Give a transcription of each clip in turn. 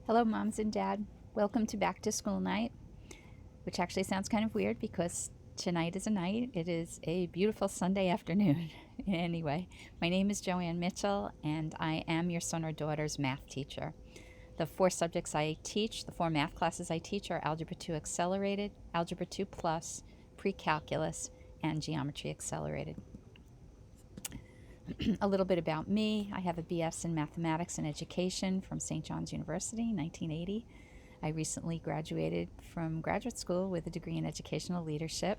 Hello, moms and dad. Welcome to Back to School Night, which actually sounds kind of weird because tonight is a night. It is a beautiful Sunday afternoon. Anyway, my name is Joanne Mitchell, and I am your son or daughter's math teacher. The four subjects I teach, the four math classes I teach, are Algebra 2 Accelerated, Algebra 2 Plus, Pre-Calculus, and Geometry Accelerated. A little bit about me. I have a BS in Mathematics and Education from St. John's University, 1980. I recently graduated from graduate school with a degree in Educational Leadership.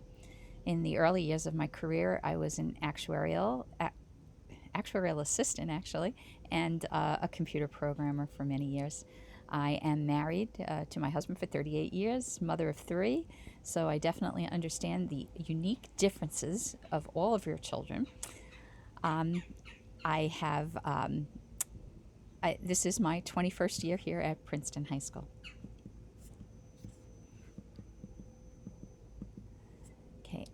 In the early years of my career, I was an actuarial assistant, actually, and a computer programmer for many years. I am married to my husband for 38 years, mother of three, so I definitely understand the unique differences of all of your children. I have, this is my 21st year here at Princeton High School. Okay,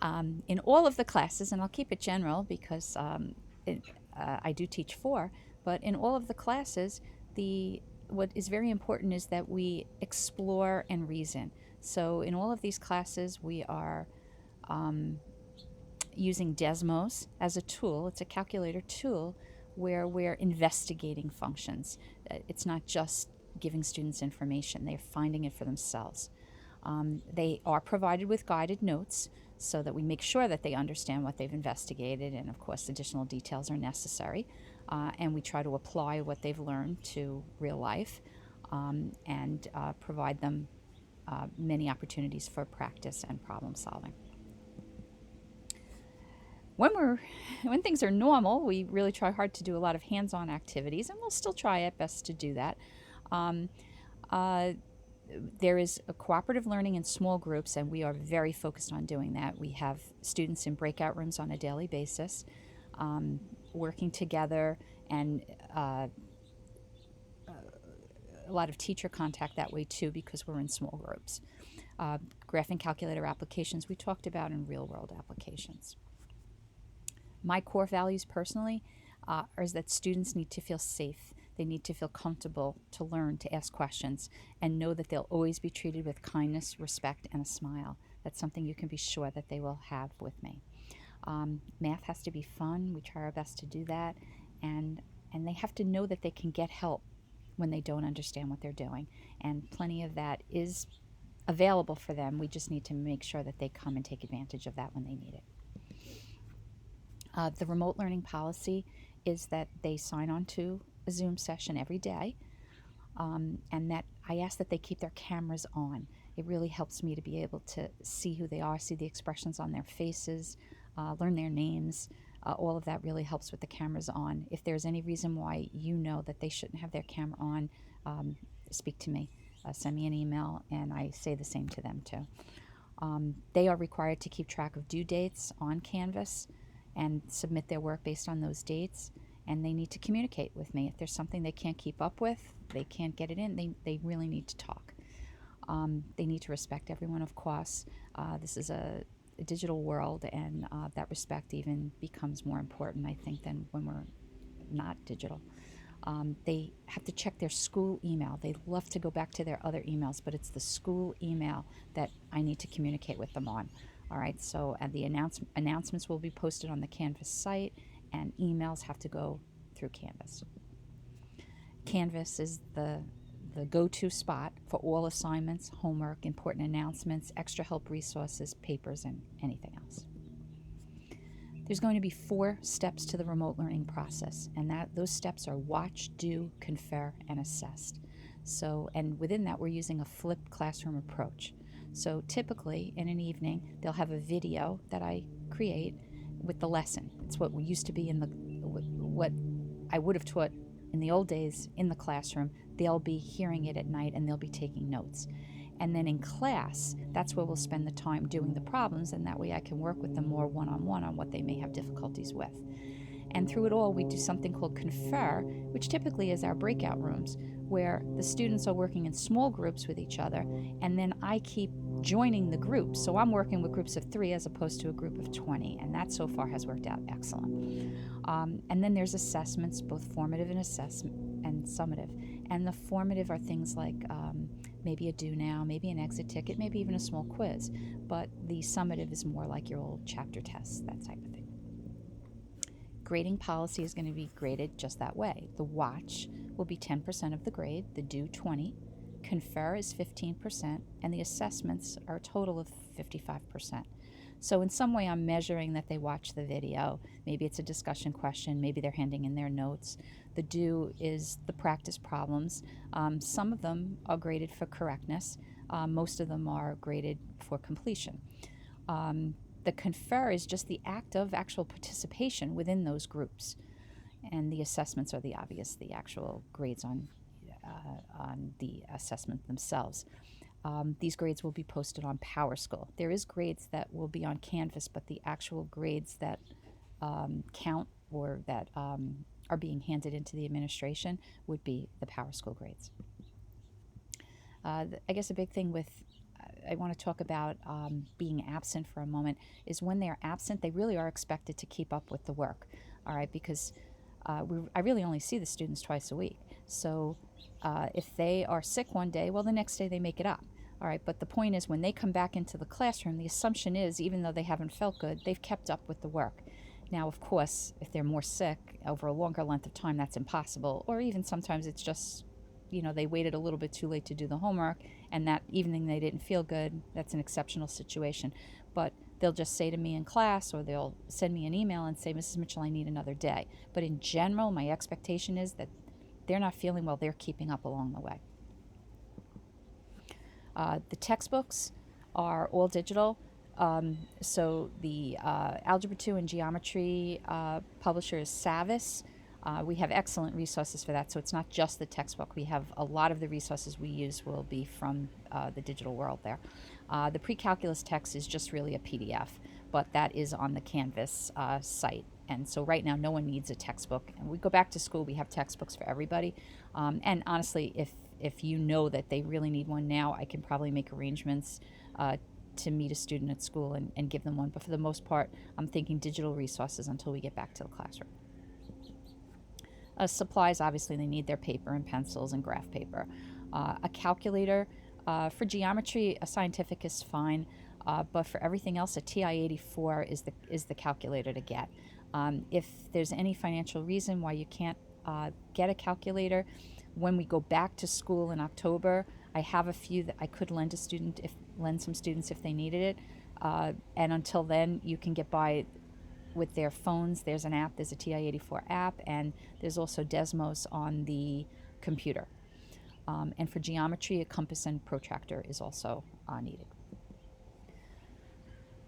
in all of the classes, and I'll keep it general because I do teach four, but in all of the classes, what is very important is that we explore and reason. So in all of these classes, we are using Desmos as a tool. It's a calculator tool where we're investigating functions. It's not just giving students information, they're finding it for themselves. They are provided with guided notes so that we make sure that they understand what they've investigated, and of course additional details are necessary. And we try to apply what they've learned to real life and provide them many opportunities for practice and problem solving. When things are normal, we really try hard to do a lot of hands-on activities, and we'll still try at best to do that. There is a cooperative learning in small groups, and we are very focused on doing that. We have students in breakout rooms on a daily basis, working together, and a lot of teacher contact that way too, because we're in small groups. Graphing calculator applications we talked about, and real-world applications. My core values personally is that students need to feel safe. They need to feel comfortable to learn, to ask questions, and know that they'll always be treated with kindness, respect, and a smile. That's something you can be sure that they will have with me. Math has to be fun. We try our best to do that. And they have to know that they can get help when they don't understand what they're doing. And plenty of that is available for them. We just need to make sure that they come and take advantage of that when they need it. The remote learning policy is that they sign on to a Zoom session every day, and that I ask that they keep their cameras on. It really helps me to be able to see who they are, see the expressions on their faces, learn their names. All of that really helps with the cameras on. If there's any reason why you know that they shouldn't have their camera on, speak to me. Send me an email, and I say the same to them too. They are required to keep track of due dates on Canvas and submit their work based on those dates, and they need to communicate with me. If there's something they can't keep up with, they can't get it in, they really need to talk. They need to respect everyone, of course. This is a digital world, and that respect even becomes more important, I think, than when we're not digital. They have to check their school email. They love to go back to their other emails, but it's the school email that I need to communicate with them on. All right, so the announcements will be posted on the Canvas site, and emails have to go through Canvas. Canvas is the go-to spot for all assignments, homework, important announcements, extra help resources, papers, and anything else. There's going to be 4 steps to the remote learning process, and those steps are watch, do, confer, and assessed. So, and within that, we're using a flipped classroom approach. So typically in an evening, they'll have a video that I create with the lesson. It's what we used to be what I would have taught in the old days in the classroom. They'll be hearing it at night, and they'll be taking notes. And then in class, that's where we'll spend the time doing the problems, and that way I can work with them more one-on-one on what they may have difficulties with. And through it all, we do something called confer, which typically is our breakout rooms, where the students are working in small groups with each other, and then I keep joining the groups. So I'm working with groups of 3 as opposed to a group of 20, and that so far has worked out excellent. And then there's assessments, both formative and summative. And the formative are things like maybe a do now, maybe an exit ticket, maybe even a small quiz. But the summative is more like your old chapter tests, that type of thing. Grading policy is going to be graded just that way. The watch will be 10% of the grade, the do 20%, confer is 15%, and the assessments are a total of 55%. So in some way I'm measuring that they watch the video. Maybe it's a discussion question, maybe they're handing in their notes. The do is the practice problems. Some of them are graded for correctness. Most of them are graded for completion. The confer is just the act of actual participation within those groups. And the assessments are the obvious, the actual grades on the assessment themselves. These grades will be posted on PowerSchool. There is grades that will be on Canvas, but the actual grades that count or that are being handed into the administration would be the PowerSchool grades. I guess a big thing I want to talk about being absent for a moment is when they're absent, they really are expected to keep up with the work, all right, because I really only see the students twice a week. So if they are sick one day, well, the next day they make it up. All right, but the point is when they come back into the classroom, the assumption is, even though they haven't felt good, they've kept up with the work. Now, of course, if they're more sick over a longer length of time, that's impossible. Or even sometimes it's just, they waited a little bit too late to do the homework, and that evening they didn't feel good. That's an exceptional situation. But they'll just say to me in class, or they'll send me an email and say, Mrs. Mitchell, I need another day. But in general, my expectation is that they're not feeling well, they're keeping up along the way. The textbooks are all digital. So the Algebra 2 and Geometry publisher is Savis. We have excellent resources for that, so it's not just the textbook. We have a lot of the resources we use will be from the digital world there. The pre-calculus text is just really a PDF, but that is on the Canvas site. And so right now, no one needs a textbook. And we go back to school, we have textbooks for everybody. And honestly, if you know that they really need one now, I can probably make arrangements to meet a student at school and give them one. But for the most part, I'm thinking digital resources until we get back to the classroom. Supplies, obviously, they need their paper and pencils and graph paper. A calculator. For geometry, a scientific is fine. But for everything else, a TI-84 is the calculator to get. If there's any financial reason why you can't get a calculator, when we go back to school in October, I have a few that I could lend some students if they needed it. And until then, you can get by with their phones. There's an app, there's a TI-84 app, and there's also Desmos on the computer. And for geometry, a compass and protractor is also needed.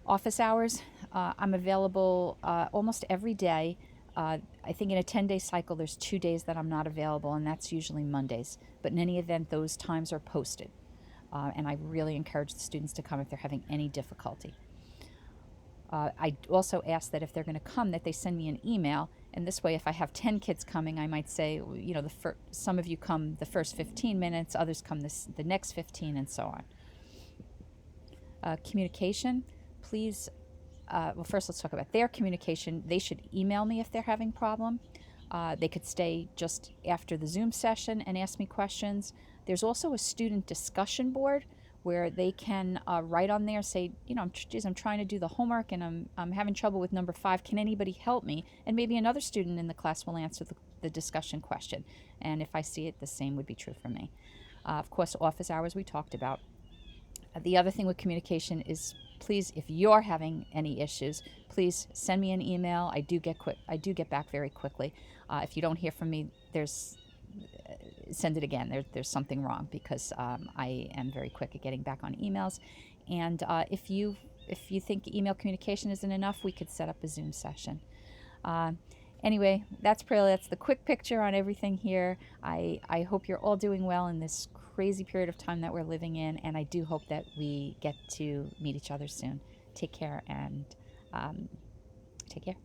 Office hours, I'm available almost every day. I think in a 10-day cycle, there's 2 days that I'm not available, and that's usually Mondays. But in any event, those times are posted. And I really encourage the students to come if they're having any difficulty. I also ask that if they're going to come, that they send me an email. And this way, if I have 10 kids coming, I might say, some of you come the first 15 minutes, others come the next 15, and so on. Communication, please. Well, first let's talk about their communication. They should email me if they're having a problem. They could stay just after the Zoom session and ask me questions. There's also a student discussion board where they can write on there, say, I'm trying to do the homework and I'm having trouble with number 5. Can anybody help me? And maybe another student in the class will answer the discussion question. And if I see it, the same would be true for me. Of course, office hours we talked about. The other thing with communication is, please, if you're having any issues, please send me an email. I do get back very quickly. If you don't hear from me, send it again. There's something wrong, because I am very quick at getting back on emails. And if you think email communication isn't enough, we could set up a Zoom session. Anyway, that's the quick picture on everything here. I hope you're all doing well in this crazy period of time that we're living in, and I do hope that we get to meet each other soon. Take care, and take care.